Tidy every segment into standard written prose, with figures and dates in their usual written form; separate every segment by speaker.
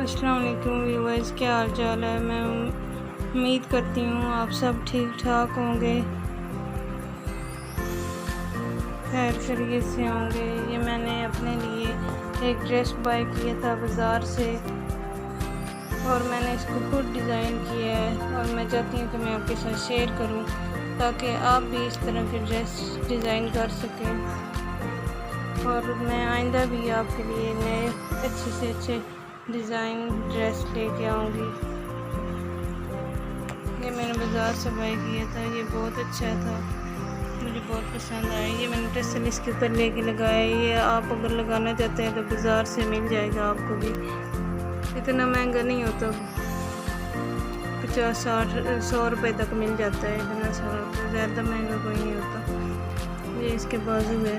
Speaker 1: अस्सलाम वालेकुम व्यूअर्स, क्या हाल चाल है। मैं उम्मीद करती हूँ आप सब ठीक ठाक होंगे, खैर खैरियत से होंगे। ये मैंने अपने लिए एक ड्रेस बाय किया था बाज़ार से और मैंने इसको खुद डिज़ाइन किया है और मैं चाहती हूँ कि मैं आपके साथ शेयर करूँ ताकि आप भी इस तरह के ड्रेस डिज़ाइन कर सकें। और मैं आइंदा भी आपके लिए नए अच्छे से अच्छे डिज़ाइन ड्रेस लेके आऊँगी। ये मैंने बाज़ार से बाय किया था, ये बहुत अच्छा था, मुझे बहुत पसंद आया। ये मैंने टसल इसके ऊपर लेके लगाया। ये आप अगर लगाना चाहते हैं तो बाज़ार से मिल जाएगा आपको भी, इतना महंगा नहीं होता, 50-60-100 रुपये तक मिल जाता है, इतना सारा तो ज़्यादा महंगा कोई नहीं होता। ये इसके बाजू है,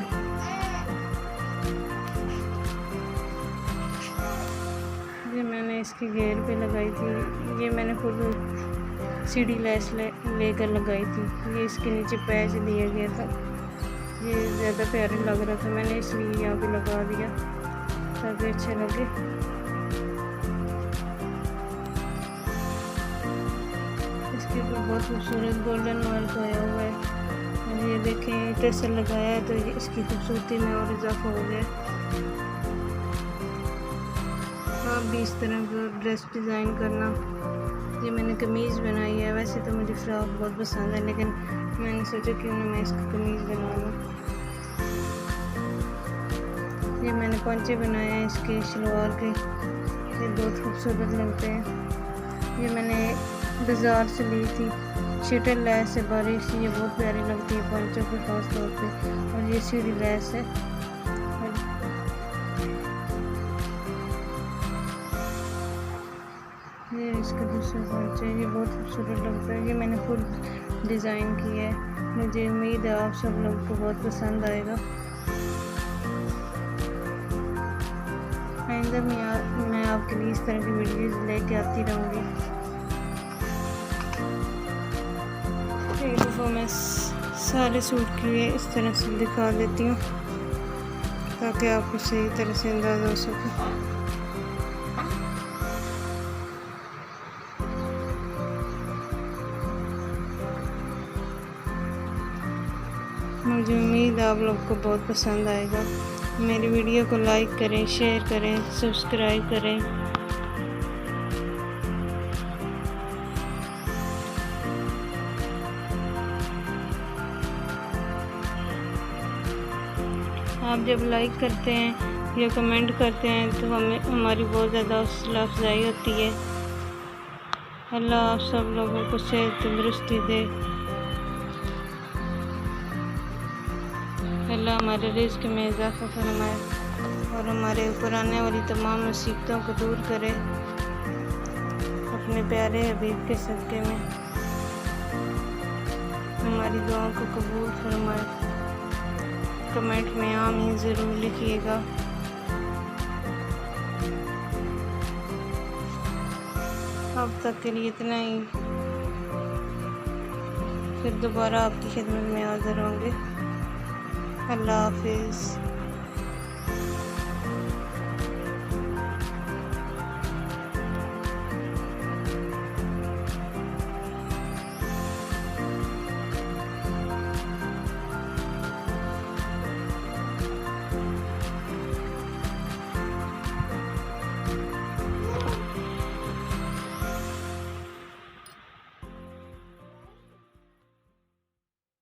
Speaker 1: ये मैंने इसकी घेर पे लगाई थी। ये मैंने खुद सीढ़ी लैस लेकर लगाई थी। ये इसके नीचे पैच दिया गया था, ये ज़्यादा प्यारा लग रहा था, मैंने इसलिए यहाँ पे लगा दिया ताकि अच्छा लगे। इसके ऊपर बहुत खूबसूरत गोल्डन वर्क आया हुआ है और ये देखें टसल लगाया है तो इसकी खूबसूरती में और इजाफा हो गया। आप भी इस तरह का ड्रेस डिज़ाइन करना। ये मैंने कमीज़ बनाई है, वैसे तो मुझे फ्रॉक बहुत पसंद है लेकिन मैंने सोचा क्यों ना मैं इसकी कमीज़ बना लूँ। ये मैंने पोंचे बनाए हैं इसके शलवार के, ये बहुत खूबसूरत लगते हैं। ये मैंने बाज़ार से ली थी, शटल लैस है बारिश, ये बहुत प्यारी लगती है पोंचों के खास तौर पे। और ये सीढ़ी लैस है, ये इसका दूसरा पोंचा है, ये बहुत खूबसूरत लगता है। ये मैंने खुद डिज़ाइन किया है, मुझे उम्मीद है आप सब लोगों को बहुत पसंद आएगा। आइंदा मैं आपके लिए इस तरह की वीडियोज़ लेके आती रहूँगी। एक दफ़ा मैं सारे सूट की इस तरह से दिखा देती हूँ ताकि आपको सही तरह से अंदाज़ा हो सके। मुझे उम्मीद है आप लोग को बहुत पसंद आएगा। मेरी वीडियो को लाइक करें, शेयर करें, सब्सक्राइब करें। आप जब लाइक करते हैं या कमेंट करते हैं तो हमारी बहुत ज़्यादा हौसला अफजाई होती है। अल्लाह आप सब लोगों को सेहत तंदुरुस्ती दे, अल्लाह हमारे रिज़्क़ में इजाफ़ा फरमाए और हमारे ऊपर आने वाली तमाम मुसीबतों को दूर करे अपने प्यारे हबीब के सदक़े में। हमारी दुआओं को कबूल फरमाए। कमेंट में आमीन ज़रूर लिखिएगा। अब तक के लिए इतना ही, फिर दोबारा आपकी खिदमत में हाज़िर होंगे। अल्लाह हाफ़िज़।